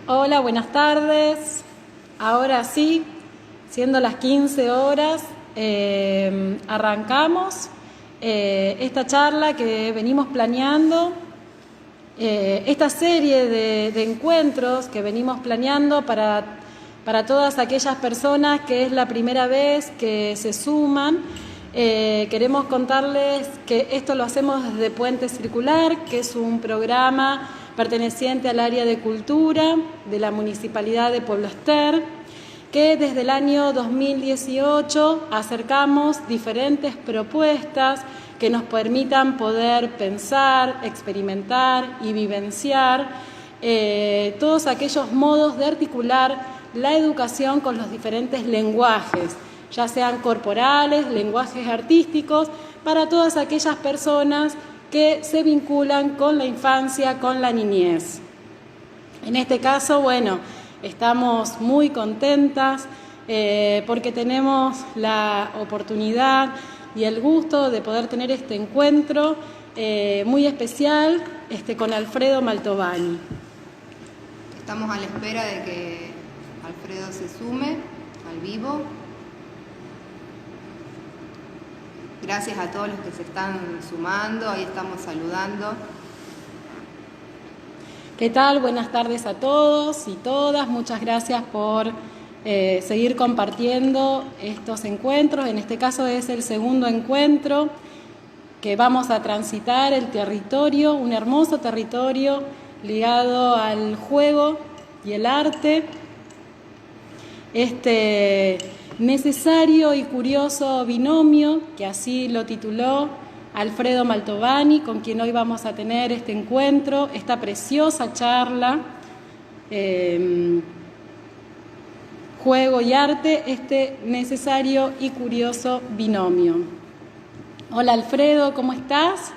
Hola, buenas tardes. Ahora sí, siendo las 15 horas, arrancamos esta charla que venimos planeando, esta serie de encuentros que venimos planeando para todas aquellas personas que es la primera vez que se suman. Queremos contarles que esto lo hacemos desde Puente Circular, que es un programa perteneciente al área de cultura de la Municipalidad de Pueblo Ester, que desde el año 2018 acercamos diferentes propuestas que nos permitan poder pensar, experimentar y vivenciar todos aquellos modos de articular la educación con los diferentes lenguajes, ya sean corporales, lenguajes artísticos, para todas aquellas personas que se vinculan con la infancia, con la niñez. En este caso, bueno, estamos muy contentas porque tenemos la oportunidad y el gusto de poder tener este encuentro muy especial con Alfredo Maltovani. Estamos a la espera de que Alfredo se sume al vivo. Gracias a todos los que se están sumando, ahí estamos saludando. ¿Qué tal? Buenas tardes a todos y todas. Muchas gracias por seguir compartiendo estos encuentros. En este caso es el segundo encuentro que vamos a transitar el territorio, un hermoso territorio ligado al juego y el arte. Este necesario y curioso binomio, que así lo tituló Alfredo Maltovani, con quien hoy vamos a tener este encuentro, esta preciosa charla, juego y arte, este necesario y curioso binomio. Hola Alfredo, ¿cómo estás?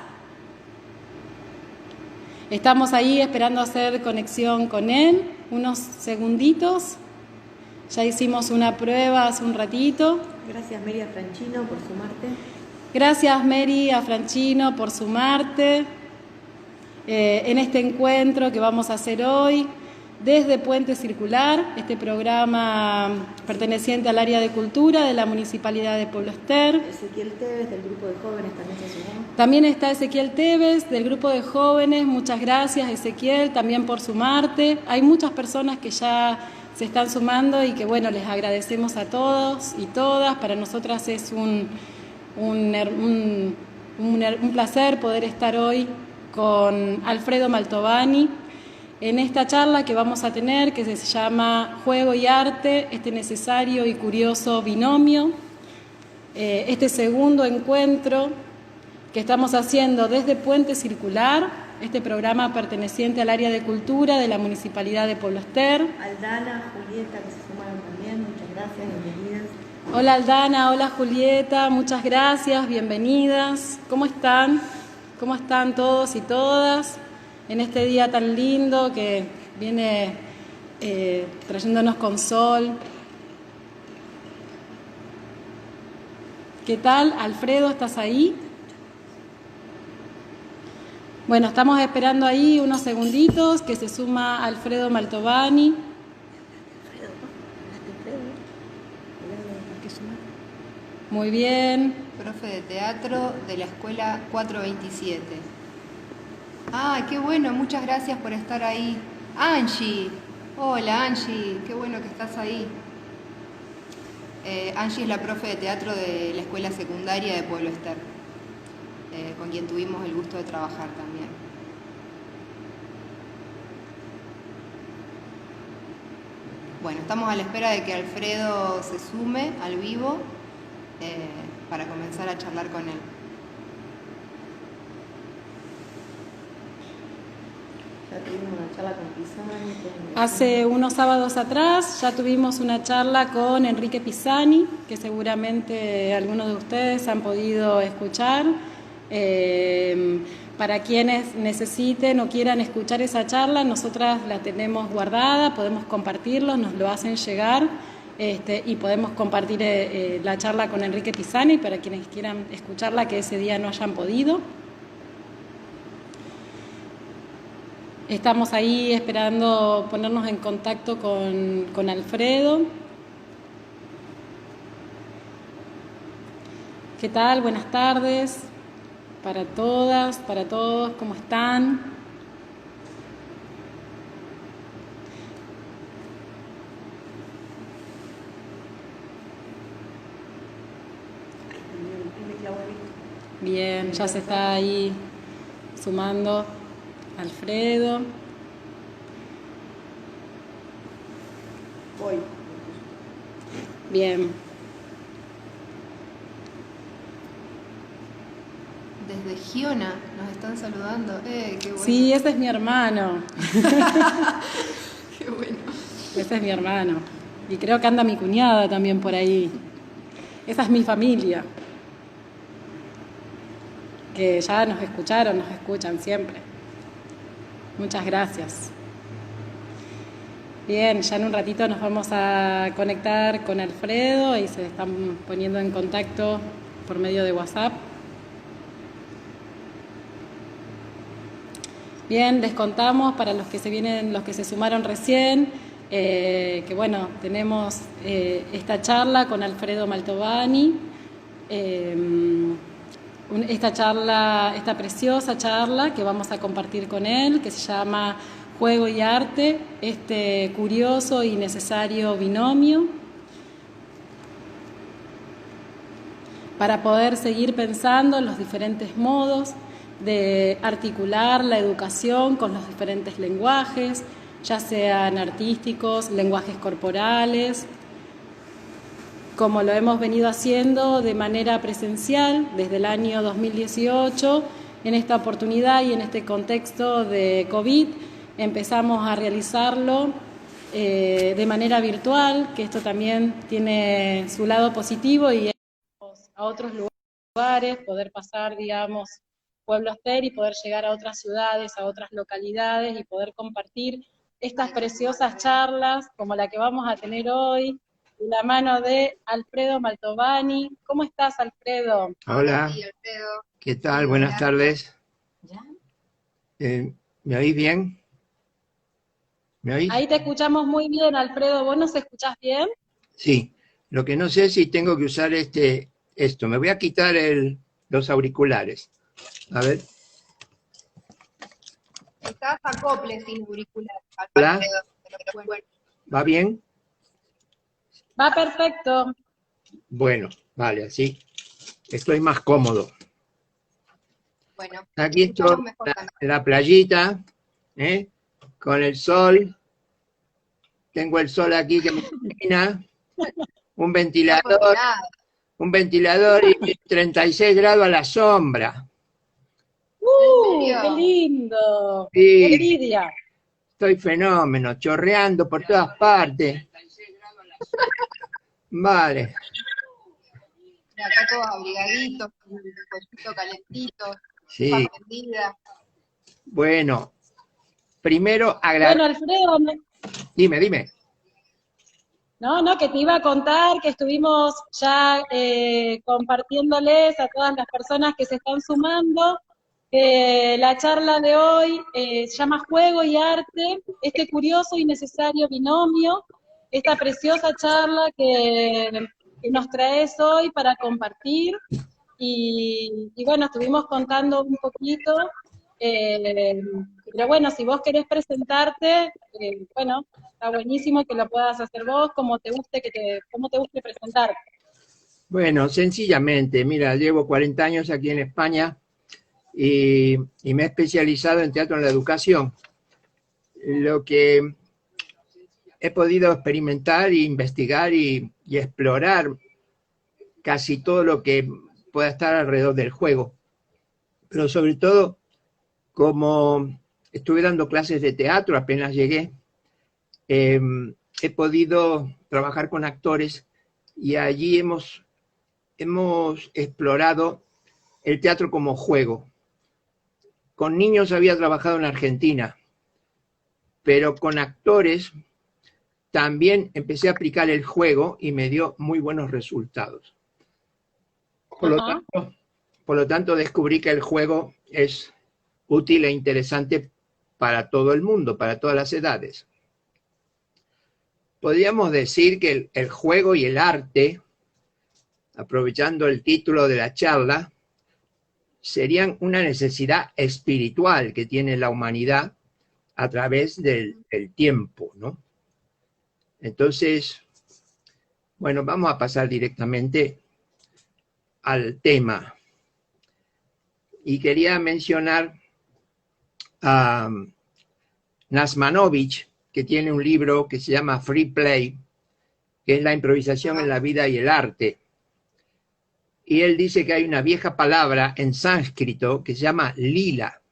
Estamos ahí esperando hacer conexión con él, unos segunditos. Ya hicimos una prueba hace un ratito. Gracias Mary Afranchino por sumarte. Gracias Mary Afranchino por sumarte en este encuentro que vamos a hacer hoy desde Puente Circular, este programa perteneciente al área de cultura de la Municipalidad de Pueblo Ester. Ezequiel Tevez del grupo de jóvenes también se sumó. También está Ezequiel Tevez del grupo de jóvenes. Muchas gracias Ezequiel también por sumarte. Hay muchas personas que ya se están sumando y que bueno, les agradecemos a todos y todas. Para nosotras es un placer poder estar hoy con Alfredo Maltovani en esta charla que vamos a tener, que se llama Juego y Arte, este necesario y curioso binomio, este segundo encuentro que estamos haciendo desde Puente Circular, este programa perteneciente al área de cultura de la Municipalidad de Pueblo Ester. Aldana, Julieta, que se sumaron también, muchas gracias, bienvenidas. Hola Aldana, hola Julieta, muchas gracias, bienvenidas. ¿Cómo están? ¿Cómo están todos y todas en este día tan lindo que viene trayéndonos con sol? ¿Qué tal? Alfredo, ¿estás ahí? Bueno, estamos esperando ahí unos segunditos que se suma Alfredo Maltovani. Muy bien. Profe de teatro de la escuela 427. Ah, qué bueno, muchas gracias por estar ahí. Angie, hola Angie, qué bueno que estás ahí. Angie es la profe de teatro de la escuela secundaria de Pueblo Ester, con quien tuvimos el gusto de trabajar también. Bueno, estamos a la espera de que Alfredo se sume al vivo para comenzar a charlar con él. Ya tuvimos una charla con Pisani. Hace unos sábados atrás ya tuvimos una charla con Enrique Pisani, que seguramente algunos de ustedes han podido escuchar. Para quienes necesiten o quieran escuchar esa charla, nosotras la tenemos guardada, podemos compartirlo, nos lo hacen llegar y podemos compartir la charla con Enrique Pisani para quienes quieran escucharla que ese día no hayan podido. Estamos ahí esperando ponernos en contacto con Alfredo. ¿Qué tal? Buenas tardes para todas, para todos, ¿cómo están? Bien, ya se está ahí sumando Alfredo. Voy. Bien. Desde Giona nos están saludando. Qué bueno. Sí, ese es mi hermano. Qué bueno. Ese es mi hermano. Y creo que anda mi cuñada también por ahí. Esa es mi familia. Que ya nos escucharon, nos escuchan siempre. Muchas gracias. Bien, ya en un ratito nos vamos a conectar con Alfredo y se están poniendo en contacto por medio de WhatsApp. Bien, les contamos para los que se vienen, los que se sumaron recién, que bueno, tenemos esta charla con Alfredo Maltovani, esta preciosa charla que vamos a compartir con él, que se llama Juego y Arte, este curioso y necesario binomio, para poder seguir pensando en los diferentes modos de articular la educación con los diferentes lenguajes, ya sean artísticos, lenguajes corporales, como lo hemos venido haciendo de manera presencial desde el año 2018. En esta oportunidad y en este contexto de COVID empezamos a realizarlo de manera virtual, que esto también tiene su lado positivo y a otros lugares, poder pasar, digamos, Pueblo Ester y poder llegar a otras ciudades, a otras localidades y poder compartir estas preciosas charlas como la que vamos a tener hoy, de la mano de Alfredo Maltovani. ¿Cómo estás, Alfredo? Hola, Sí, Alfredo. ¿qué tal? Sí, Buenas hola. tardes. ¿Ya? ¿Me oís bien? ¿Me oís? Ahí te escuchamos muy bien, Alfredo. ¿Vos nos escuchás bien? Sí, lo que no sé es si tengo que usar esto. Me voy a quitar los auriculares. A ver, Estás acople sin auricular, Hola. Alfredo. Pero bueno. ¿Va bien? Va perfecto. Bueno, vale, así estoy más cómodo. Bueno, Aquí estoy escuchamos mejor también. en la playita, con el sol. Tengo el sol aquí que me ilumina. Un ventilador, un ventilador y 36 grados a la sombra. ¿En serio? ¡Qué lindo! Sí. ¡Qué envidia! Estoy fenómeno, chorreando por todas partes. Vale. Acá todos abrigaditos, con el cuellito calentito, Sí. copa prendida. Bueno, primero Bueno, Alfredo, Dime. no, que te iba a contar que estuvimos ya compartiéndoles a todas las personas que se están sumando. La charla de hoy se llama Juego y Arte, este curioso y necesario binomio, esta preciosa charla que nos traes hoy para compartir. Y bueno, estuvimos contando un poquito, pero bueno, si vos querés presentarte, bueno, está buenísimo que lo puedas hacer vos, como te guste presentarte. Bueno, sencillamente, mira, llevo 40 años aquí en España y me he especializado en teatro en la educación. Lo que he podido experimentar, investigar y explorar casi todo lo que pueda estar alrededor del juego. Pero sobre todo, como estuve dando clases de teatro apenas llegué, he podido trabajar con actores y allí hemos explorado el teatro como juego. Con niños había trabajado en Argentina, pero con actores también empecé a aplicar el juego y me dio muy buenos resultados. Por lo tanto, descubrí que el juego es útil e interesante para todo el mundo, para todas las edades. Podríamos decir que el juego y el arte, aprovechando el título de la charla, serían una necesidad espiritual que tiene la humanidad a través del tiempo, ¿no? Entonces, bueno, vamos a pasar directamente al tema. Y quería mencionar a Nasmanovich, que tiene un libro que se llama Free Play, que es la improvisación en la vida y el arte. Y él dice que hay una vieja palabra en sánscrito que se llama lila,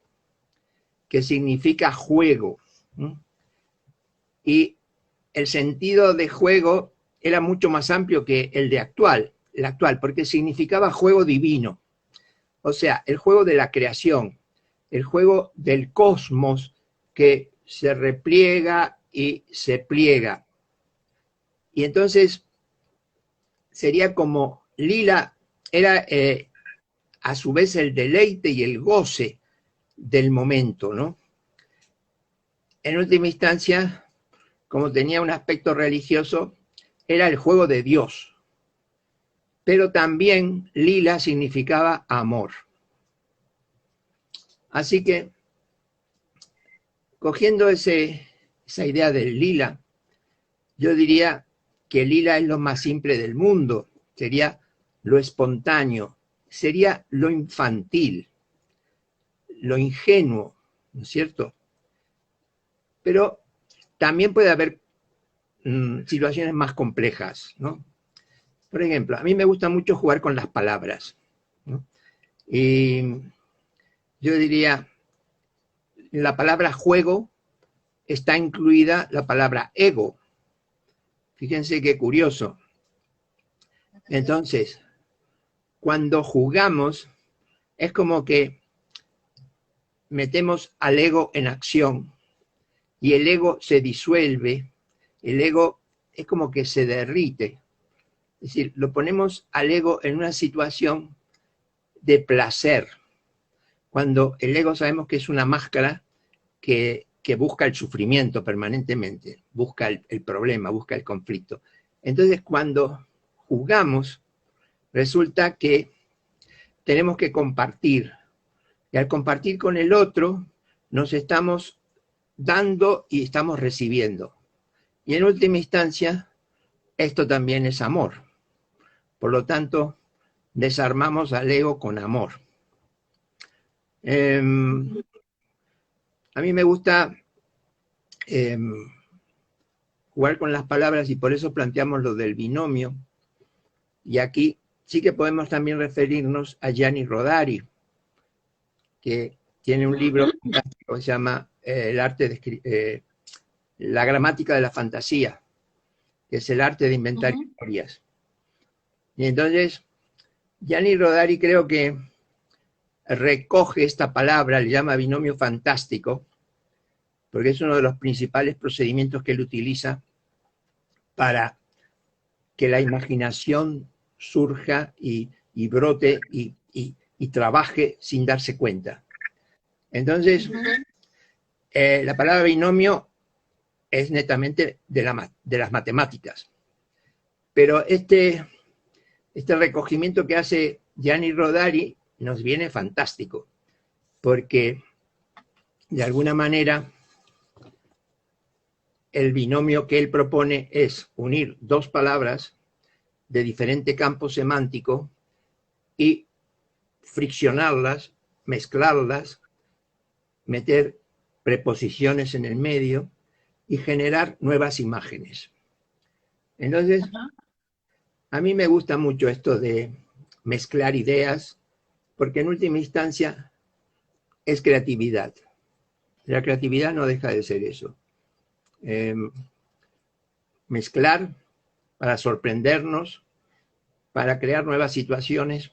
que significa juego. Y el sentido de juego era mucho más amplio que el actual, porque significaba juego divino. O sea, el juego de la creación, el juego del cosmos que se repliega y se pliega. Y entonces sería como lila era a su vez el deleite y el goce del momento, ¿no? En última instancia, como tenía un aspecto religioso, era el juego de Dios. Pero también lila significaba amor. Así que, cogiendo esa idea del lila, yo diría que lila es lo más simple del mundo, sería lo espontáneo, sería lo infantil, lo ingenuo, ¿no es cierto? Pero también puede haber situaciones más complejas, ¿no? Por ejemplo, a mí me gusta mucho jugar con las palabras, ¿no? Y yo diría, en la palabra juego está incluida la palabra ego. Fíjense qué curioso. Entonces, cuando jugamos, es como que metemos al ego en acción y el ego se disuelve, el ego es como que se derrite. Es decir, lo ponemos al ego en una situación de placer, cuando el ego sabemos que es una máscara que busca el sufrimiento permanentemente, busca el problema, busca el conflicto. Entonces, cuando jugamos, resulta que tenemos que compartir, y al compartir con el otro, nos estamos dando y estamos recibiendo. Y en última instancia, esto también es amor. Por lo tanto, desarmamos al ego con amor. A mí me gusta jugar con las palabras y por eso planteamos lo del binomio. Y aquí sí que podemos también referirnos a Gianni Rodari, que tiene un libro fantástico que se llama La gramática de la fantasía, que es el arte de inventar historias. Y entonces, Gianni Rodari creo que recoge esta palabra, le llama binomio fantástico, porque es uno de los principales procedimientos que él utiliza para que la imaginación surja y brote y trabaje sin darse cuenta. Entonces, la palabra binomio es netamente de las matemáticas, pero este recogimiento que hace Gianni Rodari nos viene fantástico, porque de alguna manera el binomio que él propone es unir dos palabras de diferente campo semántico y friccionarlas, mezclarlas, meter preposiciones en el medio y generar nuevas imágenes. Entonces, a mí me gusta mucho esto de mezclar ideas, porque en última instancia es creatividad. La creatividad no deja de ser eso. Mezclar para sorprendernos, para crear nuevas situaciones,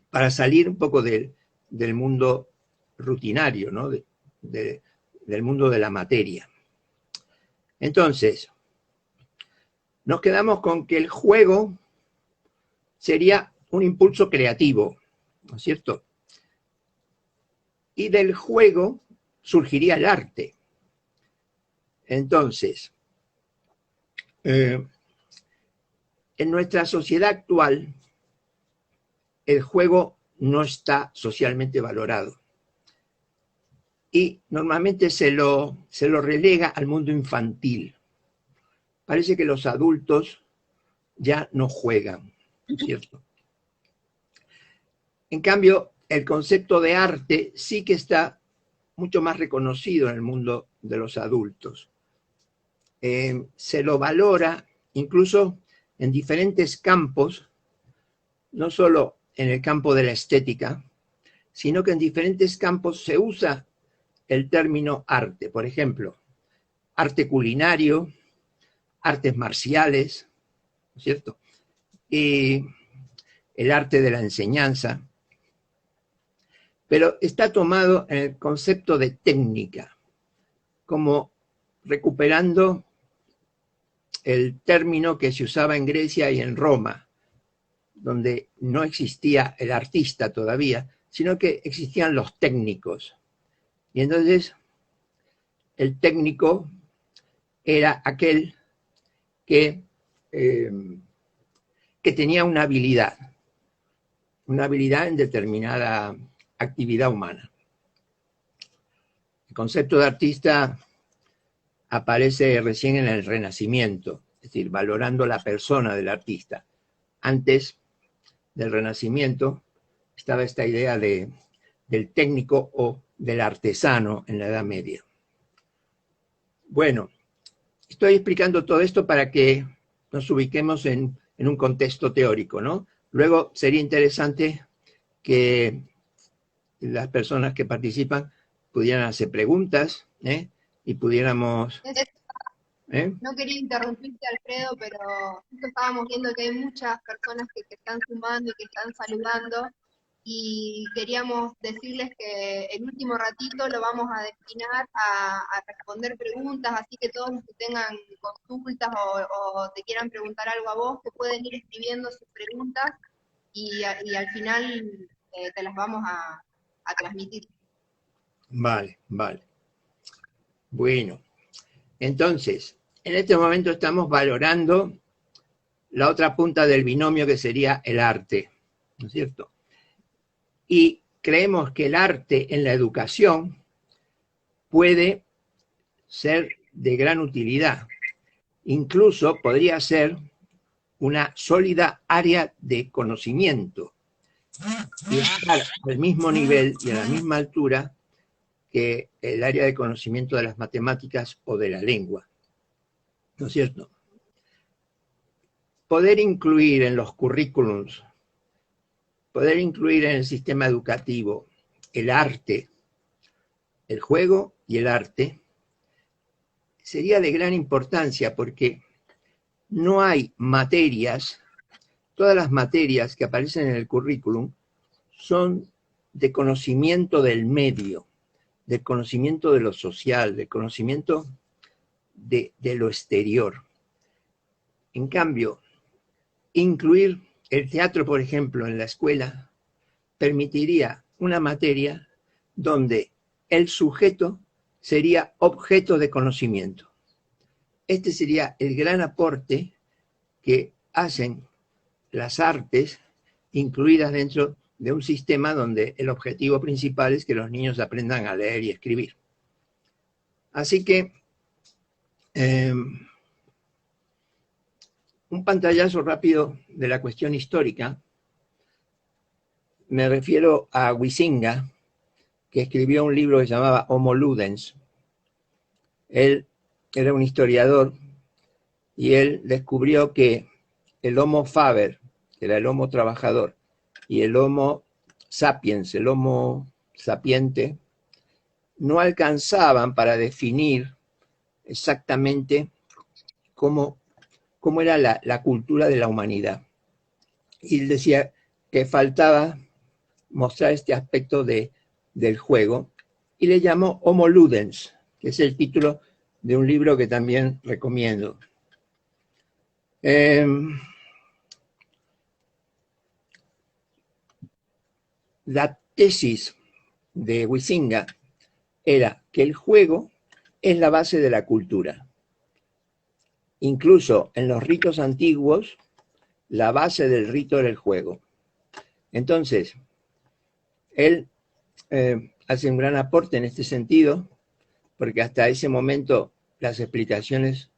para salir un poco del mundo rutinario, ¿no? Del mundo de la materia. Entonces, nos quedamos con que el juego sería un impulso creativo, ¿no es cierto? Y del juego surgiría el arte. Entonces, en nuestra sociedad actual, el juego no está socialmente valorado. Y normalmente se lo relega al mundo infantil. Parece que los adultos ya no juegan, ¿no es cierto? En cambio, el concepto de arte sí que está mucho más reconocido en el mundo de los adultos. Se lo valora incluso en diferentes campos, no solo en el campo de la estética, sino que en diferentes campos se usa el término arte. Por ejemplo, arte culinario, artes marciales, ¿no es cierto? Y el arte de la enseñanza. Pero está tomado en el concepto de técnica, como recuperando el término que se usaba en Grecia y en Roma, donde no existía el artista todavía, sino que existían los técnicos. Y entonces el técnico era aquel que tenía una habilidad en determinada actividad humana. El concepto de artista aparece recién en el Renacimiento, es decir, valorando la persona del artista. Antes del Renacimiento estaba esta idea del técnico o del artesano en la Edad Media. Bueno, estoy explicando todo esto para que nos ubiquemos en un contexto teórico, ¿no? Luego sería interesante que las personas que participan pudieran hacer preguntas, y pudiéramos... No quería interrumpirte, Alfredo, pero justo estábamos viendo que hay muchas personas que se están sumando y que están saludando, y queríamos decirles que el último ratito lo vamos a destinar a responder preguntas, así que todos los que tengan consultas o te quieran preguntar algo a vos, que pueden ir escribiendo sus preguntas y al final te las vamos a transmitir. Vale. Bueno, entonces, en este momento estamos valorando la otra punta del binomio que sería el arte, ¿no es cierto? Y creemos que el arte en la educación puede ser de gran utilidad. Incluso podría ser una sólida área de conocimiento y estar al mismo nivel y a la misma altura que el área de conocimiento de las matemáticas o de la lengua, ¿no es cierto? Poder incluir en los currículums, poder incluir en el sistema educativo el arte, el juego y el arte, sería de gran importancia porque no hay materias, todas las materias que aparecen en el currículum son de conocimiento del medio, del conocimiento de lo social, del conocimiento de lo exterior. En cambio, incluir el teatro, por ejemplo, en la escuela, permitiría una materia donde el sujeto sería objeto de conocimiento. Este sería el gran aporte que hacen las artes incluidas dentro de un sistema donde el objetivo principal es que los niños aprendan a leer y escribir. Así que un pantallazo rápido de la cuestión histórica. Me refiero a Huizinga, que escribió un libro que se llamaba Homo Ludens. Él era un historiador y él descubrió que el Homo faber, que era el Homo trabajador, y el Homo sapiens, el Homo sapiente, no alcanzaban para definir exactamente cómo era la cultura de la humanidad. Y él decía que faltaba mostrar este aspecto del juego, y le llamó Homo Ludens, que es el título de un libro que también recomiendo. La tesis de Huizinga era que el juego es la base de la cultura. Incluso en los ritos antiguos, la base del rito era el juego. Entonces, él hace un gran aporte en este sentido, porque hasta ese momento las explicaciones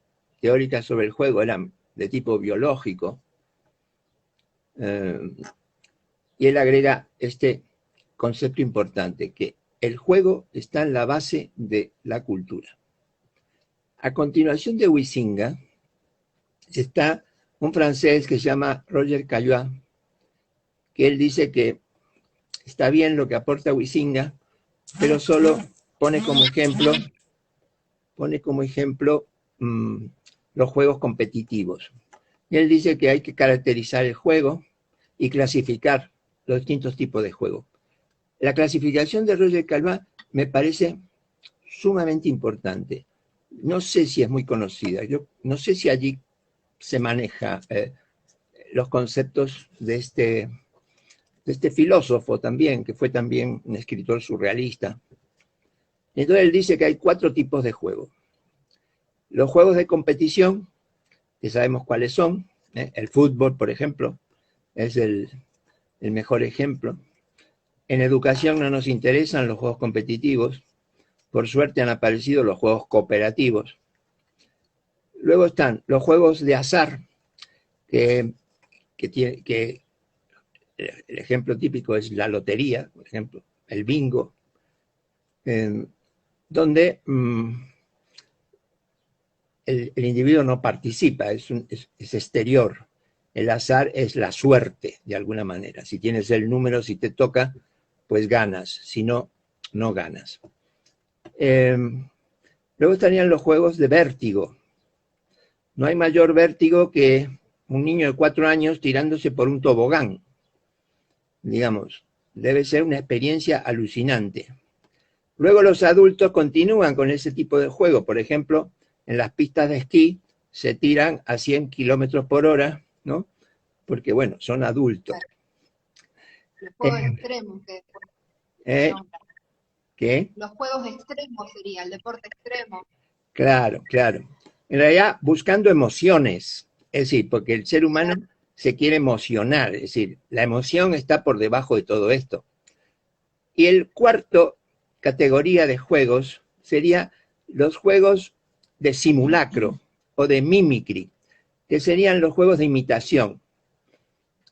teóricas sobre el juego eran de tipo biológico, y él agrega este concepto importante, que el juego está en la base de la cultura. A continuación de Huizinga está un francés que se llama Roger Caillois, que él dice que está bien lo que aporta Huizinga, pero solo pone como ejemplo los juegos competitivos. Y él dice que hay que caracterizar el juego y clasificar los distintos tipos de juego. La clasificación de Roger Caillois me parece sumamente importante. No sé si es muy conocida. Yo no sé si allí se maneja los conceptos de este filósofo también, que fue también un escritor surrealista. Entonces él dice que hay 4 tipos de juego. Los juegos de competición, que sabemos cuáles son, el fútbol, por ejemplo, es el mejor ejemplo. En educación no nos interesan los juegos competitivos. Por suerte han aparecido los juegos cooperativos. Luego están los juegos de azar, que el ejemplo típico es la lotería, por ejemplo, el bingo, donde el individuo no participa, es exterior. El azar es la suerte, de alguna manera. Si tienes el número, si te toca, pues ganas. Si no, no ganas. Luego estarían los juegos de vértigo. No hay mayor vértigo que un niño de 4 años tirándose por un tobogán. Digamos, debe ser una experiencia alucinante. Luego los adultos continúan con ese tipo de juego. Por ejemplo, en las pistas de esquí se tiran a 100 kilómetros por hora, ¿no? Porque, bueno, son adultos. Los juegos extremos. ¿Qué? Los juegos extremos sería, el deporte extremo. Claro, claro. En realidad, buscando emociones. Es decir, porque el ser humano se quiere emocionar. Es decir, la emoción está por debajo de todo esto. Y el cuarto categoría de juegos sería los juegos de simulacro o de mimicry, que serían los juegos de imitación.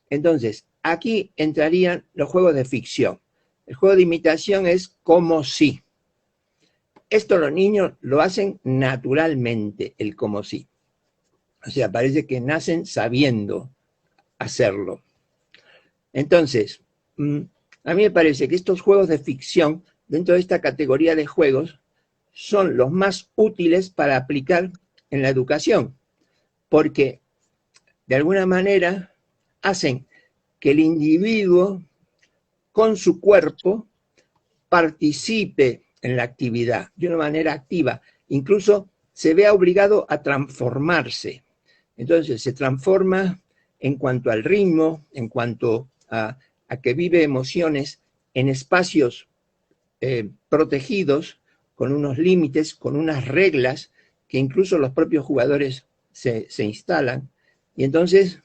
Entonces, aquí entrarían los juegos de ficción. El juego de imitación es como si. Esto los niños lo hacen naturalmente, el como si. O sea, parece que nacen sabiendo hacerlo. Entonces, a mí me parece que estos juegos de ficción, dentro de esta categoría de juegos, son los más útiles para aplicar en la educación, porque de alguna manera hacen que el individuo con su cuerpo participe en la actividad de una manera activa, incluso se vea obligado a transformarse. Entonces se transforma en cuanto al ritmo, en cuanto a que vive emociones en espacios protegidos, con unos límites, con unas reglas que incluso los propios jugadores se instalan. Y entonces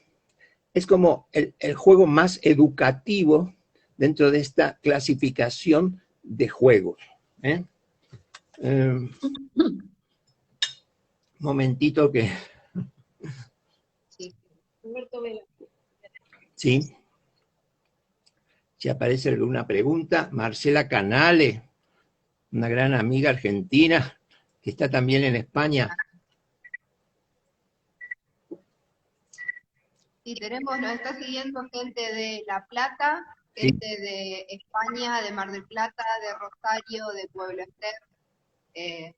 es como el juego más educativo dentro de esta clasificación de juegos. Momentito que... Sí. Sí. Si aparece alguna pregunta, Marcela Canale, una gran amiga argentina que está también en España. Sí, nos está siguiendo gente de La Plata, gente de España, de Mar del Plata, de Rosario, de Pueblo Ester.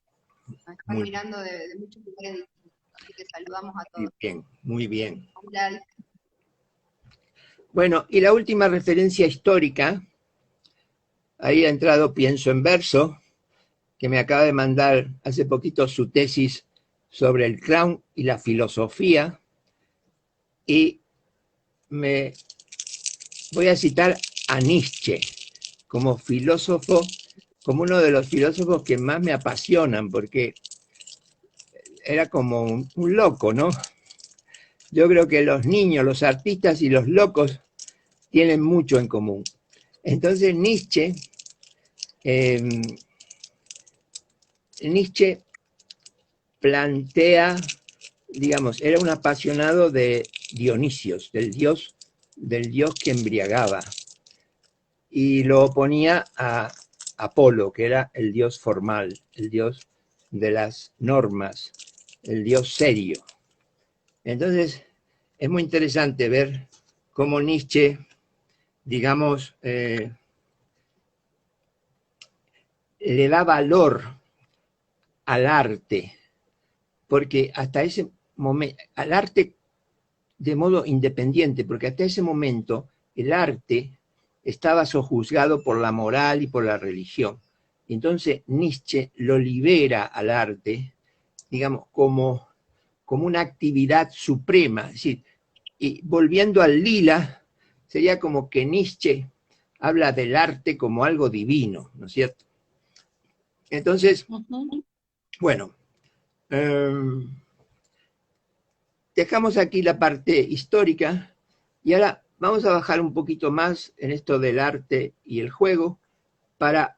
Nos están mirando de muchos lugares distintos, así que saludamos a todos. Muy bien, muy bien. Hola. Bueno, y la última referencia histórica, ahí ha entrado Pienso en Verso, que me acaba de mandar hace poquito su tesis sobre el clown y la filosofía, y me voy a citar a Nietzsche como filósofo como uno de los filósofos que más me apasionan, porque era como un loco, ¿no? Yo creo que los niños, los artistas y los locos tienen mucho en común. Entonces Nietzsche plantea, digamos, era un apasionado de Dionisios, del dios que embriagaba, y lo oponía a Apolo, que era el dios formal, el dios de las normas, el dios serio. Entonces, es muy interesante ver cómo Nietzsche, digamos, le da valor al arte, porque hasta ese momento, al arte de modo independiente, porque hasta ese momento el arte estaba sojuzgado por la moral y por la religión. Entonces Nietzsche lo libera al arte, digamos, como una actividad suprema. Es decir, y volviendo al lila, sería como que Nietzsche habla del arte como algo divino, ¿no es cierto? Entonces, bueno, dejamos aquí la parte histórica y ahora vamos a bajar un poquito más en esto del arte y el juego para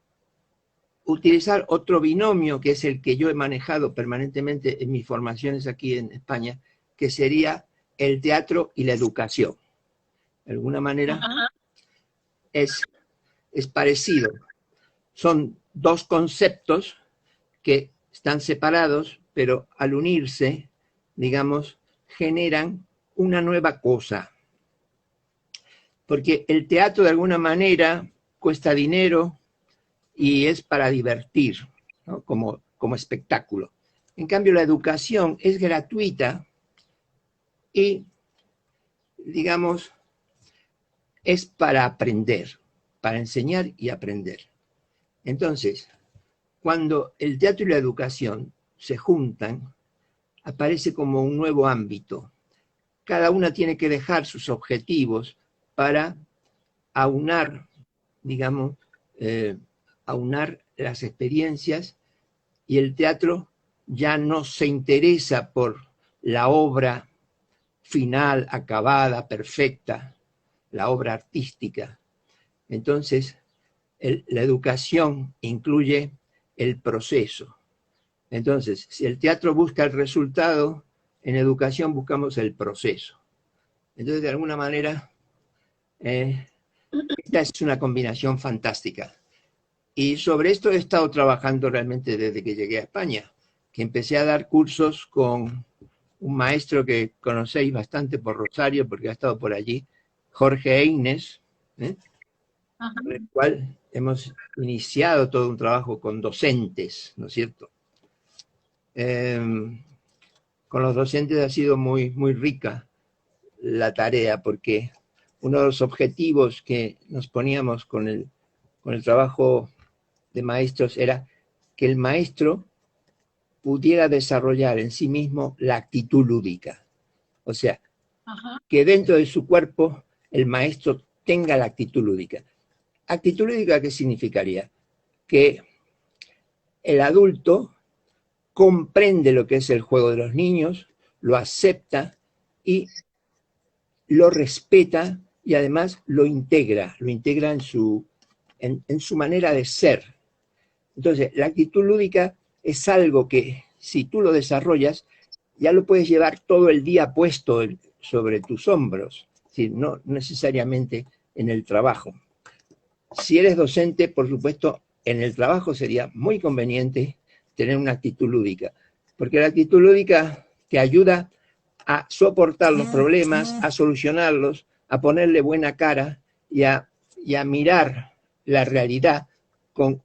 utilizar otro binomio que es el que yo he manejado permanentemente en mis formaciones aquí en España, que sería el teatro y la educación. De alguna manera es parecido. Son dos conceptos que están separados, pero al unirse, digamos, generan una nueva cosa. Porque el teatro de alguna manera cuesta dinero y es para divertir, ¿no? como espectáculo. En cambio, la educación es gratuita y, digamos, es para aprender, para enseñar y aprender. Entonces, cuando el teatro y la educación se juntan, aparece como un nuevo ámbito. Cada una tiene que dejar sus objetivos para aunar, digamos, aunar las experiencias, y el teatro ya no se interesa por la obra final, acabada, perfecta, la obra artística. Entonces, la educación incluye el proceso. Entonces, si el teatro busca el resultado, en educación buscamos el proceso. Entonces, de alguna manera, esta es una combinación fantástica. Y sobre esto he estado trabajando realmente desde que llegué a España, que empecé a dar cursos con un maestro que conocéis bastante por Rosario, porque ha estado por allí, Jorge Eines, con el cual hemos iniciado todo un trabajo con docentes, ¿no es cierto? Con los docentes ha sido muy, muy rica la tarea, porque uno de los objetivos que nos poníamos con el trabajo de maestros era que el maestro pudiera desarrollar en sí mismo la actitud lúdica. O sea, que dentro de su cuerpo el maestro tenga la actitud lúdica. ¿Actitud lúdica qué significaría? Que el adulto comprende lo que es el juego de los niños, lo acepta y lo respeta, y además lo integra en su manera de ser. Entonces, la actitud lúdica es algo que, si tú lo desarrollas, ya lo puedes llevar todo el día puesto sobre tus hombros, es decir, no necesariamente en el trabajo. Si eres docente, por supuesto, en el trabajo sería muy conveniente tener una actitud lúdica, porque la actitud lúdica te ayuda a soportar los problemas, a solucionarlos, a ponerle buena cara y a mirar la realidad con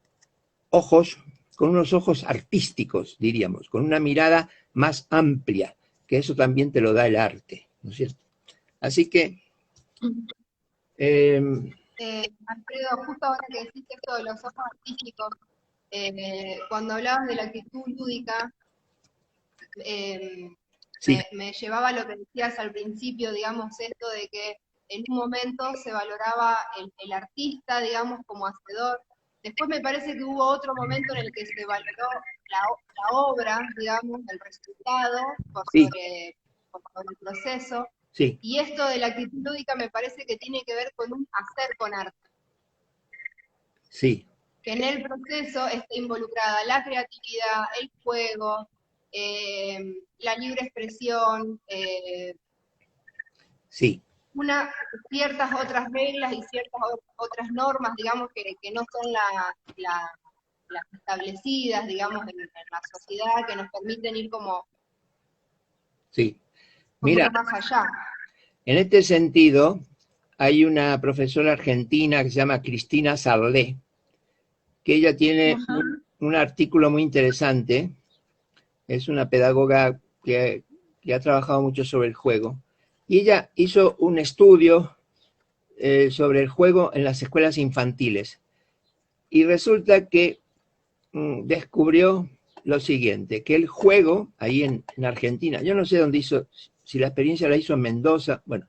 unos ojos artísticos, diríamos, con una mirada más amplia, que eso también te lo da el arte, ¿no es cierto? Así que... Alfredo, justo ahora que deciste esto de los ojos artísticos, cuando hablabas de la actitud lúdica, sí. me llevaba a lo que decías al principio, digamos, esto de que en un momento se valoraba el artista, digamos, como hacedor, Después me parece que hubo otro momento en el que se valoró la obra, digamos, el resultado, Sí, por sobre el proceso. sí, Y esto de la actitud lúdica me parece que tiene que ver con un hacer con arte. sí, Que en el proceso esté involucrada la creatividad, el juego, la libre expresión, sí. ciertas otras reglas y ciertas otras normas, digamos, que no son las establecidas, digamos, en la sociedad, que nos permiten ir como Sí. mucho Mira, más allá. en este sentido, hay una profesora argentina que se llama Cristina Sarlé, que ella tiene Ajá. un artículo muy interesante. Es una pedagoga que ha trabajado mucho sobre el juego. Y ella hizo un estudio sobre el juego en las escuelas infantiles. Y resulta que descubrió lo siguiente, que el juego, ahí en Argentina, yo no sé dónde hizo, si la experiencia la hizo en Mendoza, bueno,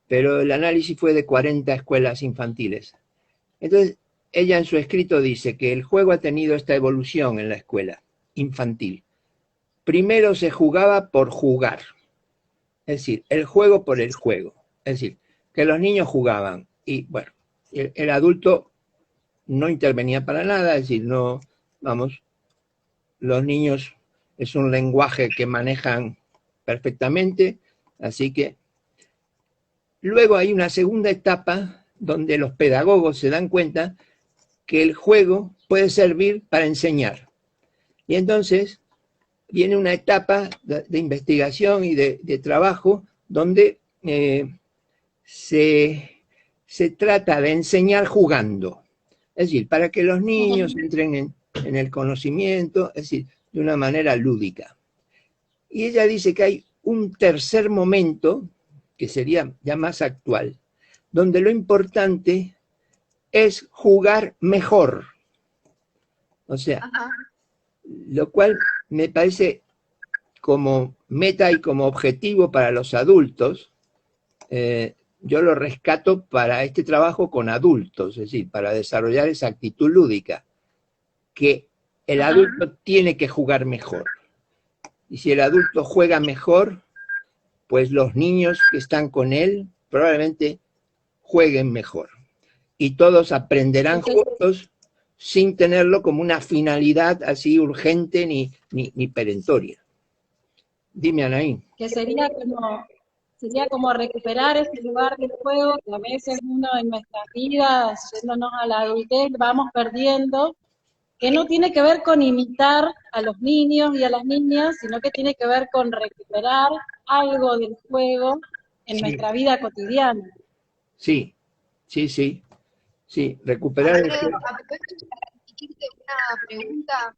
pero el análisis fue de 40 escuelas infantiles. Entonces, ella en su escrito dice que el juego ha tenido esta evolución en la escuela infantil. Primero se jugaba por jugar, es decir, el juego por el juego. Es decir, que los niños jugaban y, bueno, el adulto no intervenía para nada, es decir, no, vamos, los niños es un lenguaje que manejan perfectamente, así que luego hay una segunda etapa donde los pedagogos se dan cuenta que el juego puede servir para enseñar. Y entonces viene una etapa de investigación y de trabajo donde se trata de enseñar jugando. Es decir, para que los niños entren en el conocimiento, es decir, de una manera lúdica. Y ella dice que hay un tercer momento, que sería ya más actual, donde lo importante es jugar mejor. O sea, Ajá. lo cual me parece como meta y como objetivo para los adultos, yo lo rescato para este trabajo con adultos, es decir, para desarrollar esa actitud lúdica, que el adulto tiene que jugar mejor. Y si el adulto juega mejor, pues los niños que están con él probablemente jueguen mejor. Y todos aprenderán juntos sin tenerlo como una finalidad así urgente ni perentoria. Dime, Anaí. Que sería como recuperar ese lugar del juego que a veces uno en nuestras vidas, yéndonos a la adultez, vamos perdiendo, que no tiene que ver con imitar a los niños y a las niñas, sino que tiene que ver con recuperar algo del juego en nuestra vida cotidiana. Sí, sí, sí, sí, recuperar el Alfredo, juego. aprovecho para repetirte una pregunta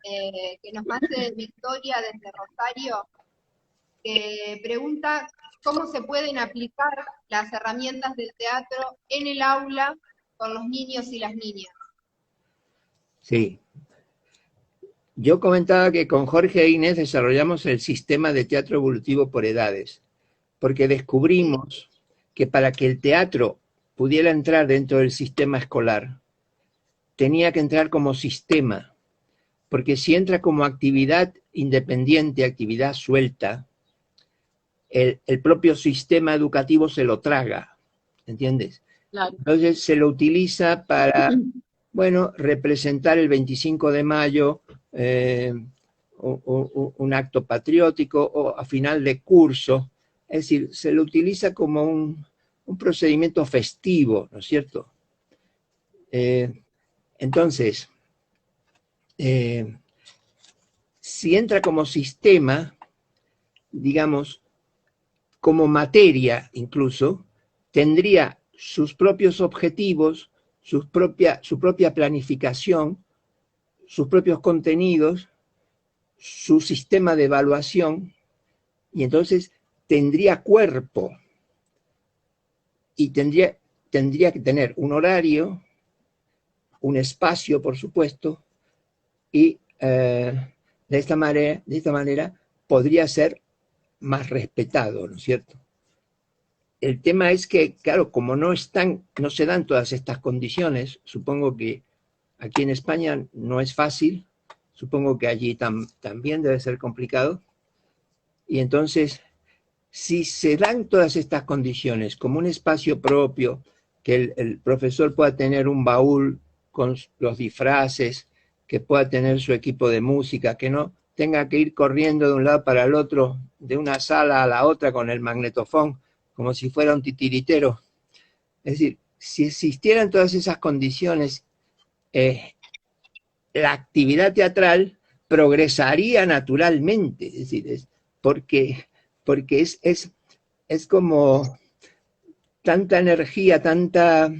que nos hace Victoria desde Rosario, que pregunta cómo se pueden aplicar las herramientas del teatro en el aula con los niños y las niñas. Sí. Yo comentaba que con Jorge e Inés desarrollamos el sistema de teatro evolutivo por edades, porque descubrimos que para que el teatro pudiera entrar dentro del sistema escolar, tenía que entrar como sistema, porque si entra como actividad independiente, actividad suelta, el propio sistema educativo se lo traga, ¿entiendes? Claro. Entonces se lo utiliza para, bueno, representar el 25 de mayo, un acto patriótico o a final de curso, es decir, se lo utiliza como un procedimiento festivo, ¿no es cierto? Entonces, si entra como sistema, digamos, como materia incluso, tendría sus propios objetivos, su propia planificación, sus propios contenidos, su sistema de evaluación, y entonces tendría cuerpo y tendría que tener un horario, un espacio, por supuesto, y de esta manera podría ser más respetado, ¿no es cierto? el tema es que, claro, como no se dan todas estas condiciones, supongo que aquí en España no es fácil, supongo que allí también debe ser complicado, y entonces, si se dan todas estas condiciones, como un espacio propio, que el profesor pueda tener un baúl con los disfraces, que pueda tener su equipo de música, que no tenga que ir corriendo de un lado para el otro, de una sala a la otra con el magnetofón, como si fuera un titiritero. Es decir, si existieran todas esas condiciones, la actividad teatral progresaría naturalmente. Es decir, porque es como tanta energía, tanta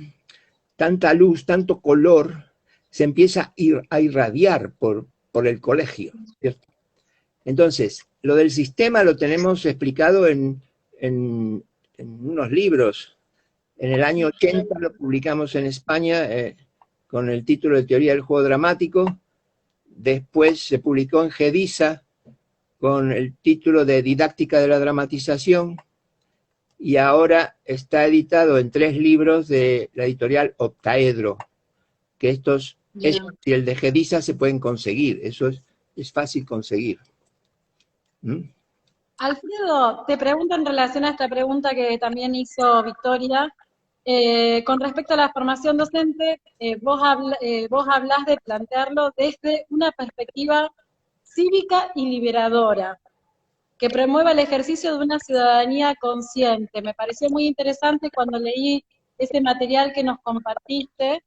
luz, tanto color, se empieza a irradiar por el colegio, ¿cierto? Entonces, lo del sistema lo tenemos explicado en unos libros. En el año 80 lo publicamos en España con el título de Teoría del Juego Dramático. Después se publicó en GEDISA con el título de Didáctica de la Dramatización. Y ahora está editado en 3 libros de la editorial Octaedro, que estos, y el de GEDISA se pueden conseguir, eso es fácil conseguir. ¿Mm? Alfredo, te pregunto en relación a esta pregunta que también hizo Victoria, con respecto a la formación docente, vos hablás de plantearlo desde una perspectiva cívica y liberadora, que promueva el ejercicio de una ciudadanía consciente. Me pareció muy interesante cuando leí ese material que nos compartiste,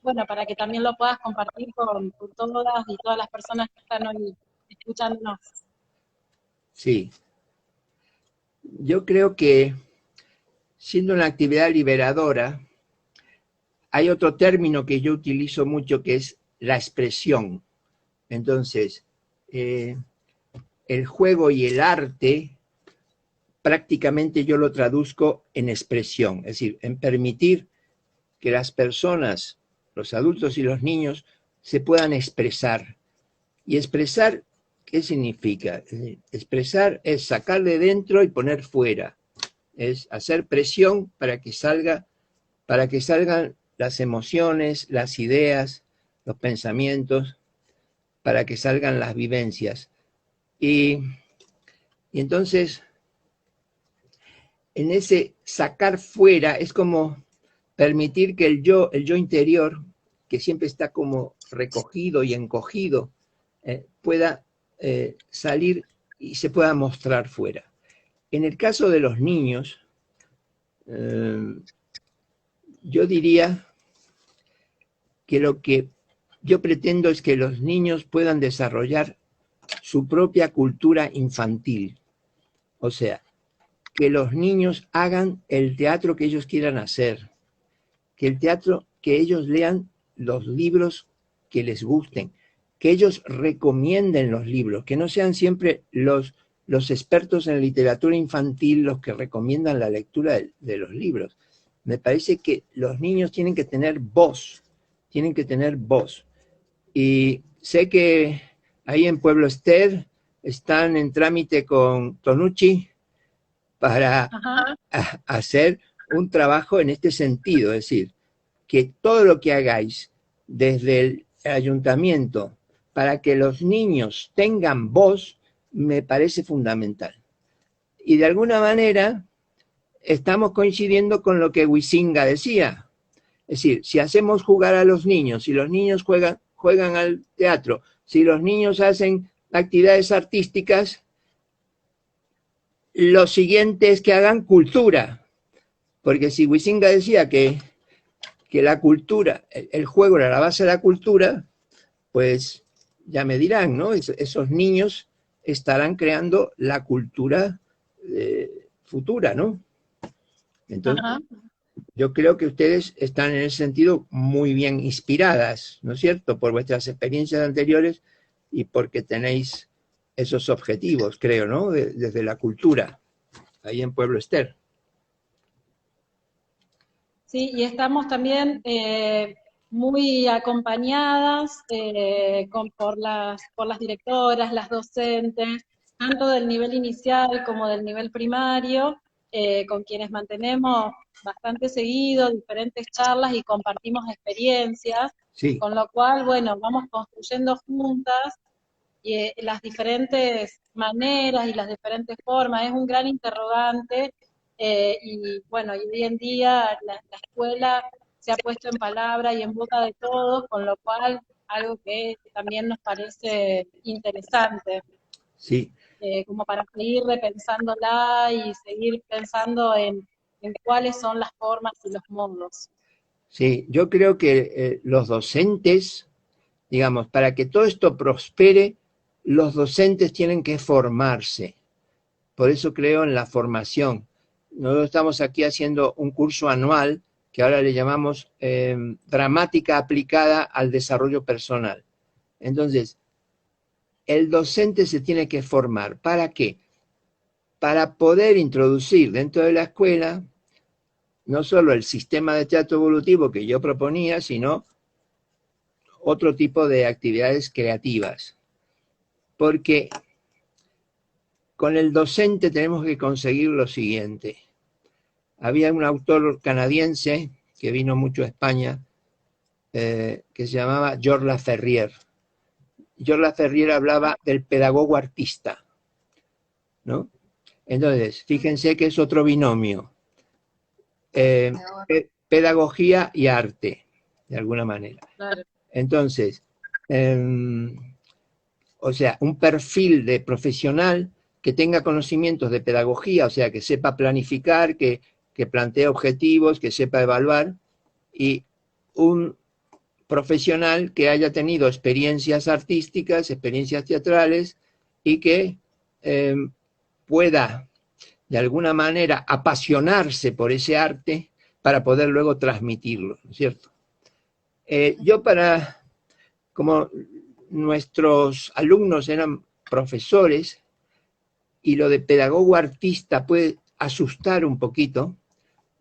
bueno, para que también lo puedas compartir con todas y todas las personas que están hoy escuchándonos. Sí. Yo creo que, siendo una actividad liberadora, hay otro término que yo utilizo mucho que es la expresión. Entonces, el juego y el arte, prácticamente yo lo traduzco en expresión, es decir, en permitir que las personas, los adultos y los niños, se puedan expresar. Y expresar, ¿qué significa? Expresar es sacar de dentro y poner fuera. Es hacer presión para que salgan las emociones, las ideas, los pensamientos, para que salgan las vivencias. Y entonces, en ese sacar fuera, es como permitir que el yo interior, que siempre está como recogido y encogido, pueda salir y se pueda mostrar fuera. En el caso de los niños, yo diría que lo que yo pretendo es que los niños puedan desarrollar su propia cultura infantil. O sea, que los niños hagan el teatro que ellos quieran hacer, que ellos lean los libros que les gusten, que ellos recomienden los libros, que no sean siempre los expertos en literatura infantil los que recomiendan la lectura de los libros. Me parece que los niños tienen que tener voz. Y sé que ahí en Pueblo Ester están en trámite con Tonucci para hacer un trabajo en este sentido, es decir, que todo lo que hagáis desde el ayuntamiento para que los niños tengan voz, me parece fundamental. Y de alguna manera estamos coincidiendo con lo que Huizinga decía. Es decir, si hacemos jugar a los niños, si los niños juegan al teatro, si los niños hacen actividades artísticas, lo siguiente es que hagan cultura. Porque si Huizinga decía que la cultura, el juego era la base de la cultura, pues ya me dirán, ¿no? Esos niños estarán creando la cultura futura, ¿no? Entonces, yo creo que ustedes están en ese sentido muy bien inspiradas, ¿no es cierto? Por vuestras experiencias anteriores y porque tenéis esos objetivos, creo, ¿no? Desde la cultura, ahí en Pueblo Ester. Sí, y estamos también muy acompañadas por las directoras, las docentes, tanto del nivel inicial como del nivel primario, con quienes mantenemos bastante seguido diferentes charlas y compartimos experiencias, Sí, con lo cual, bueno, vamos construyendo juntas las diferentes maneras y las diferentes formas. Es un gran interrogante y bueno, y hoy en día la escuela se ha puesto en palabra y en boca de todos, con lo cual algo que también nos parece interesante, sí, como para seguir repensándola y seguir pensando en cuáles son las formas y los modos. sí. Yo creo que los docentes, digamos, para que todo esto prospere, los docentes tienen que formarse. Por eso creo en la formación. Nosotros estamos aquí haciendo un curso anual que ahora le llamamos Dramática aplicada al desarrollo personal. Entonces, el docente se tiene que formar. ¿Para qué? Para poder introducir dentro de la escuela no solo el sistema de teatro evolutivo que yo proponía, sino otro tipo de actividades creativas. Porque con el docente tenemos que conseguir lo siguiente. Había un autor canadiense que vino mucho a España, que se llamaba Georges Laferrière. Georges Laferrière hablaba del pedagogo artista, ¿no? Entonces, fíjense que es otro binomio, pedagogía y arte, de alguna manera. Claro. Entonces, o sea, un perfil de profesional que tenga conocimientos de pedagogía, o sea, que sepa planificar, que plantee objetivos, que sepa evaluar, y un profesional que haya tenido experiencias artísticas, experiencias teatrales, y que pueda, de alguna manera, apasionarse por ese arte para poder luego transmitirlo, ¿no es cierto? Yo como nuestros alumnos eran profesores, y lo de pedagogo artista puede asustar un poquito,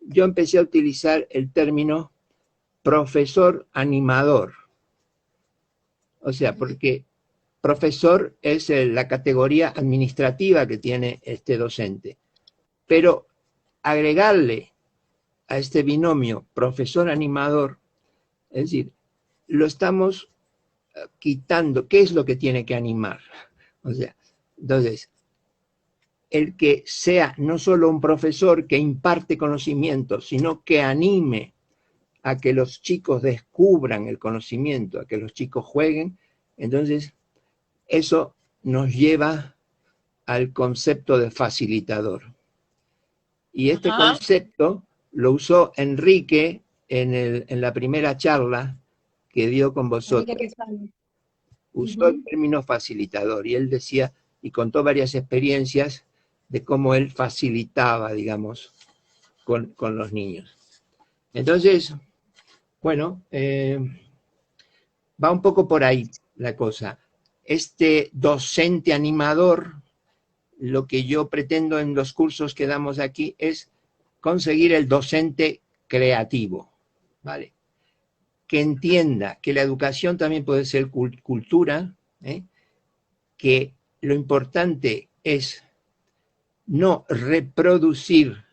yo empecé a utilizar el término profesor animador. O sea, porque profesor es la categoría administrativa que tiene este docente. Pero agregarle a este binomio profesor animador, es decir, lo estamos quitando. ¿Qué es lo que tiene que animar? O sea, entonces, el que sea no solo un profesor que imparte conocimiento, sino que anime a que los chicos descubran el conocimiento, a que los chicos jueguen, entonces eso nos lleva al concepto de facilitador. Y este concepto lo usó Enrique en la primera charla que dio con vosotros. Usó el término facilitador y él decía, y contó varias experiencias de cómo él facilitaba, digamos, con los niños. Entonces, bueno, va un poco por ahí la cosa. Este docente animador, lo que yo pretendo en los cursos que damos aquí es conseguir el docente creativo, ¿vale? Que entienda que la educación también puede ser cultura, que lo importante es no reproducir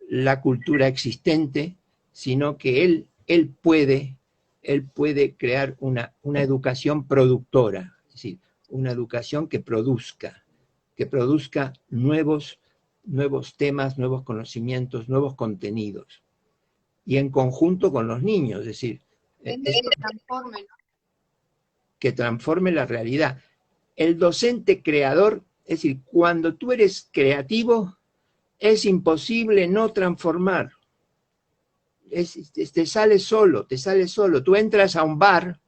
la cultura existente, sino que él puede crear una educación productora, es decir, una educación que produzca nuevos temas, nuevos conocimientos, nuevos contenidos, y en conjunto con los niños, es decir, que transforme la realidad. El docente creador, es decir, cuando tú eres creativo, es imposible no transformar. Te sale solo. Tú entras a un bar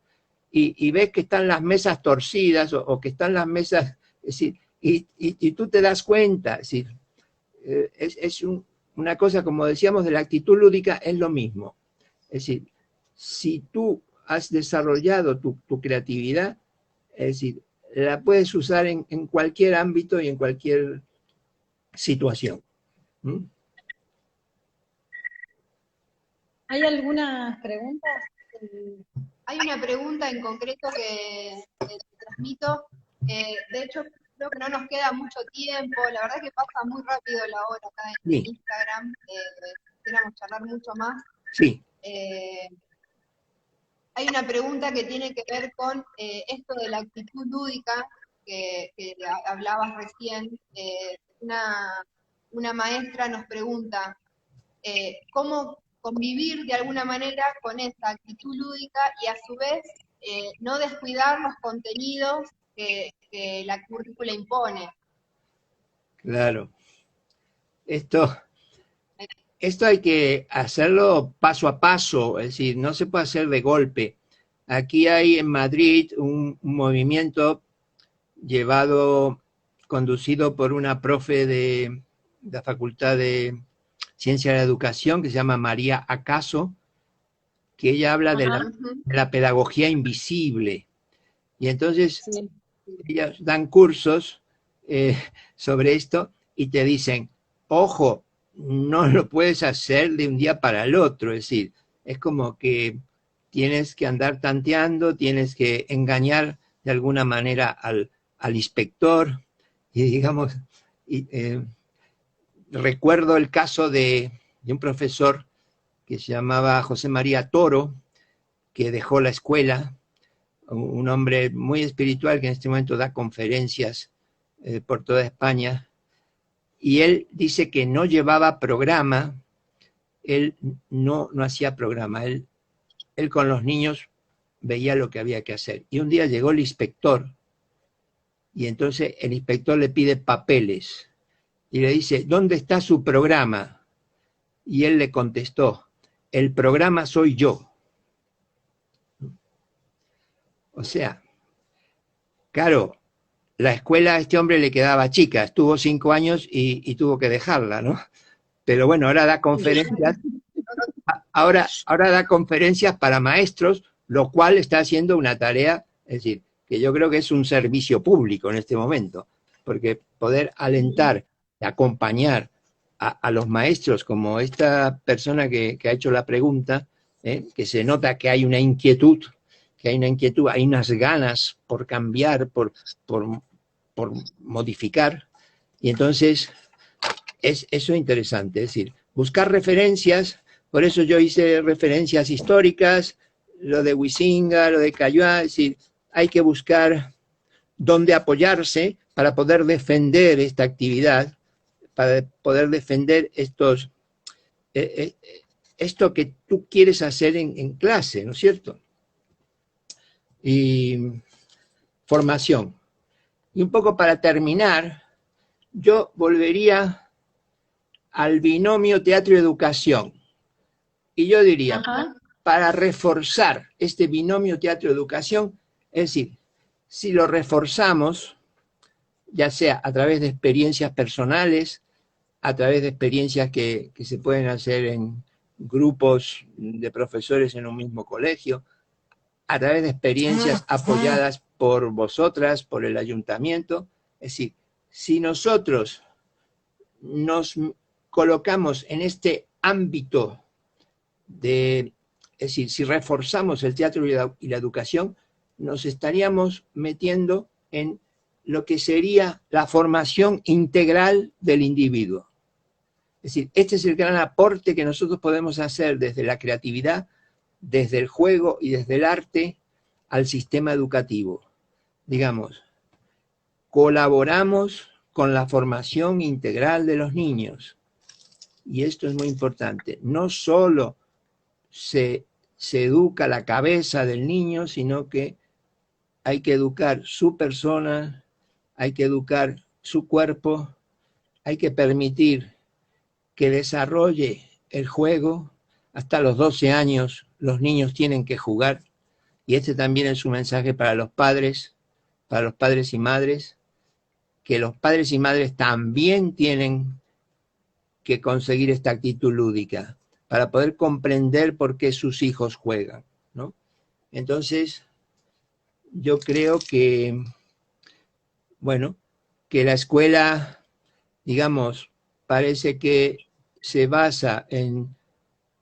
y ves que están las mesas torcidas o que están las mesas, es decir, y tú te das cuenta, es decir, una cosa, como decíamos, de la actitud lúdica es lo mismo. Es decir, si tú has desarrollado tu creatividad, es decir, la puedes usar en cualquier ámbito y en cualquier situación. ¿Mm? ¿Hay algunas preguntas? Hay una pregunta en concreto que te transmito. De hecho, creo que no nos queda mucho tiempo, la verdad que pasa muy rápido la hora acá en Sí, Instagram, quisiéramos charlar mucho más. sí, Hay una pregunta que tiene que ver con esto de la actitud lúdica que hablabas recién. Una maestra nos pregunta cómo convivir de alguna manera con esta actitud lúdica y a su vez no descuidar los contenidos que la currícula impone. claro. Esto hay que hacerlo paso a paso, es decir, no se puede hacer de golpe. Aquí hay en Madrid un movimiento conducido por una profe de la Facultad de Ciencia de la Educación, que se llama María Acaso, que ella habla de la pedagogía invisible. Y entonces Sí. ellas dan cursos sobre esto y te dicen, ojo, no lo puedes hacer de un día para el otro, es decir, es como que tienes que andar tanteando, tienes que engañar de alguna manera al inspector, y digamos, recuerdo el caso de un profesor que se llamaba José María Toro, que dejó la escuela, un hombre muy espiritual que en este momento da conferencias por toda España, y él dice que no llevaba programa, él no hacía programa, él con los niños veía lo que había que hacer. Y un día llegó el inspector, y entonces el inspector le pide papeles, y le dice, ¿dónde está su programa? Y él le contestó, el programa soy yo. O sea, claro, la escuela a este hombre le quedaba chica, estuvo 5 años y tuvo que dejarla, ¿no? Pero bueno, ahora da conferencias, ahora da conferencias para maestros, lo cual está haciendo una tarea, es decir, que yo creo que es un servicio público en este momento, porque poder alentar, acompañar a los maestros, como esta persona que ha hecho la pregunta, que se nota que hay una inquietud, hay unas ganas por cambiar, por modificar, y entonces es eso interesante, es decir, buscar referencias, por eso yo hice referencias históricas, lo de Huizinga, lo de Cayuá, es decir, hay que buscar dónde apoyarse para poder defender esta actividad, para poder defender esto que tú quieres hacer en clase, ¿no es cierto? Y formación. Y un poco para terminar, yo volvería al binomio teatro-educación. Y yo diría, para reforzar este binomio teatro-educación, es decir, si lo reforzamos, ya sea a través de experiencias personales, a través de experiencias que se pueden hacer en grupos de profesores en un mismo colegio, a través de experiencias apoyadas por vosotras, por el ayuntamiento. Es decir, si nosotros nos colocamos en este ámbito es decir, si reforzamos el teatro y la educación, nos estaríamos metiendo en lo que sería la formación integral del individuo. Es decir, este es el gran aporte que nosotros podemos hacer desde la creatividad, desde el juego y desde el arte al sistema educativo. Digamos, colaboramos con la formación integral de los niños. Y esto es muy importante. No solo se educa la cabeza del niño, sino que hay que educar su persona, hay que educar su cuerpo, hay que permitir que desarrolle el juego. Hasta los 12 años los niños tienen que jugar, y este también es un mensaje para los padres y madres, que los padres y madres también tienen que conseguir esta actitud lúdica para poder comprender por qué sus hijos juegan, ¿no? Entonces, yo creo que, bueno, que la escuela, digamos, parece que se basa en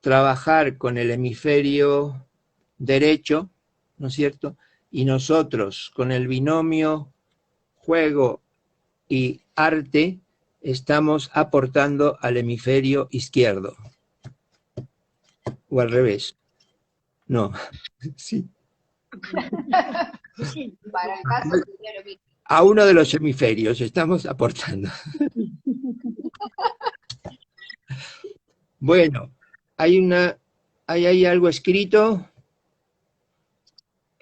trabajar con el hemisferio derecho, ¿no es cierto? Y nosotros con el binomio juego y arte estamos aportando al hemisferio izquierdo. O al revés. No, sí. Para el caso sería lo mismo. A uno de los hemisferios estamos aportando. Bueno, hay algo escrito,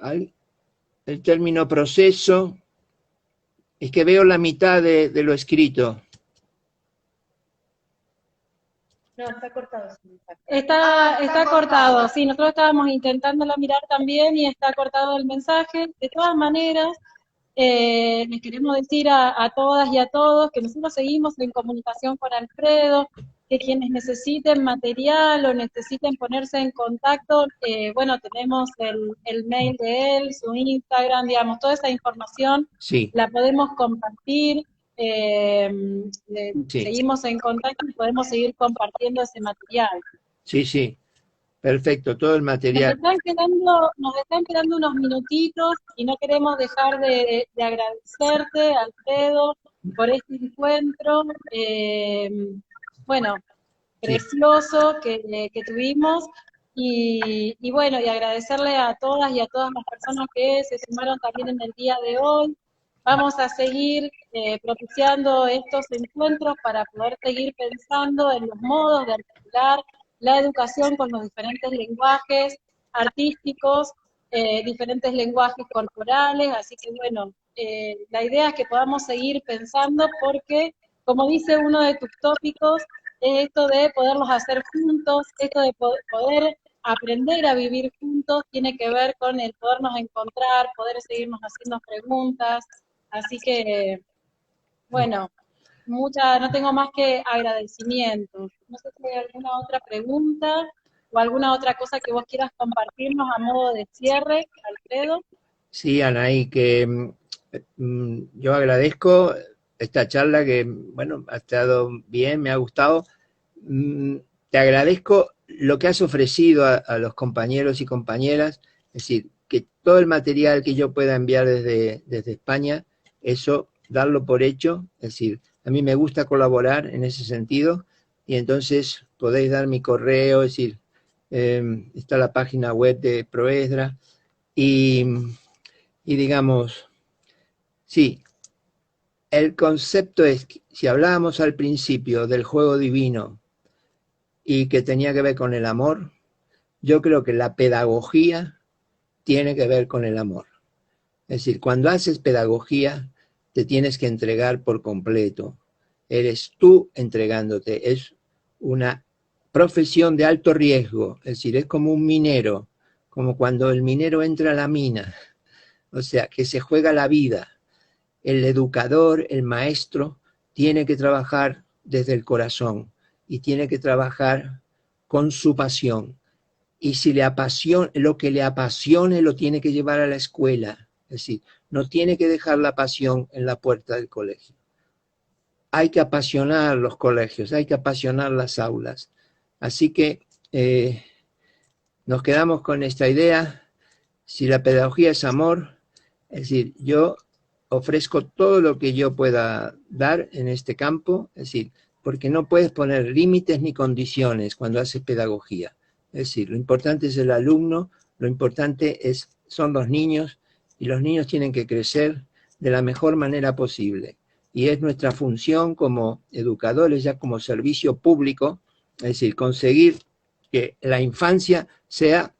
el término proceso, es que veo la mitad de lo escrito. No, está cortado. Está cortado, sí, nosotros estábamos intentándolo mirar también y está cortado el mensaje. De todas maneras, les queremos decir a todas y a todos que nosotros seguimos en comunicación con Alfredo, que quienes necesiten material o necesiten ponerse en contacto, bueno, tenemos el mail de él, su Instagram, digamos, toda esa información Sí. la podemos compartir. Sí. Seguimos en contacto y podemos seguir compartiendo ese material. Sí, sí, perfecto, todo el material. Nos están quedando unos minutitos y no queremos dejar de agradecerte, Alfredo, por este encuentro, bueno, precioso que tuvimos, y bueno, y agradecerle a todas y a todas las personas que se sumaron también en el día de hoy. Vamos a seguir propiciando estos encuentros para poder seguir pensando en los modos de articular la educación con los diferentes lenguajes artísticos, diferentes lenguajes corporales, así que bueno, la idea es que podamos seguir pensando porque, como dice uno de tus tópicos, es esto de poderlos hacer juntos, esto de poder aprender a vivir juntos, tiene que ver con el podernos encontrar, poder seguirnos haciendo preguntas. Así que, bueno, no tengo más que agradecimientos. No sé si hay alguna otra pregunta o alguna otra cosa que vos quieras compartirnos a modo de cierre, Alfredo. Sí, Anaí, que yo agradezco esta charla que, bueno, ha estado bien, me ha gustado. Te agradezco lo que has ofrecido a los compañeros y compañeras, es decir, que todo el material que yo pueda enviar desde España, eso, darlo por hecho, es decir, a mí me gusta colaborar en ese sentido, y entonces podéis dar mi correo, es decir, está la página web de Proesdra, y digamos, sí, el concepto es, si hablábamos al principio del juego divino y que tenía que ver con el amor, yo creo que la pedagogía tiene que ver con el amor. Es decir, cuando haces pedagogía, te tienes que entregar por completo. Eres tú entregándote. Es una profesión de alto riesgo. Es decir, es como un minero, como cuando el minero entra a la mina. O sea, que se juega la vida. El educador, el maestro, tiene que trabajar desde el corazón y tiene que trabajar con su pasión. Y si le apasiona, lo que le apasione lo tiene que llevar a la escuela. Es decir, no tiene que dejar la pasión en la puerta del colegio. Hay que apasionar los colegios, hay que apasionar las aulas. Así que nos quedamos con esta idea. Si la pedagogía es amor, es decir, yo ofrezco todo lo que yo pueda dar en este campo, es decir, porque no puedes poner límites ni condiciones cuando haces pedagogía. Es decir, lo importante es el alumno, lo importante son los niños, y los niños tienen que crecer de la mejor manera posible. Y es nuestra función como educadores, ya como servicio público, es decir, conseguir que la infancia sea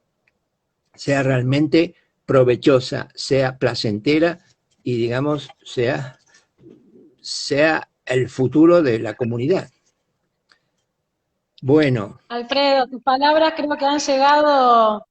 realmente provechosa, sea placentera y, digamos, sea el futuro de la comunidad. Bueno. Alfredo, tus palabras creo que han llegado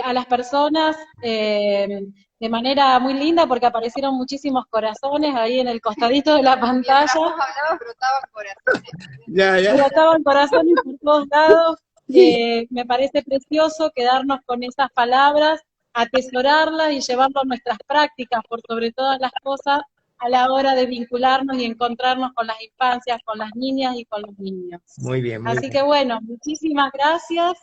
a las personas de manera muy linda porque aparecieron muchísimos corazones ahí en el costadito de la pantalla. Brotaban corazones. Brotaban corazones por todos lados. Me parece precioso quedarnos con esas palabras, atesorarlas y llevarlo a nuestras prácticas, por sobre todas las cosas, a la hora de vincularnos y encontrarnos con las infancias, con las niñas y con los niños. Muy bien, muy Así bien. que bueno, muchísimas gracias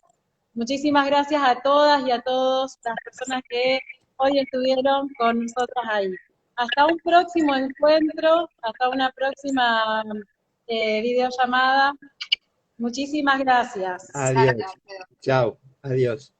a todas y a todos las personas que hoy estuvieron con nosotras ahí. hasta un próximo encuentro, hasta una próxima videollamada. Muchísimas gracias. Adiós. Gracias, Alfredo. Chao. Adiós.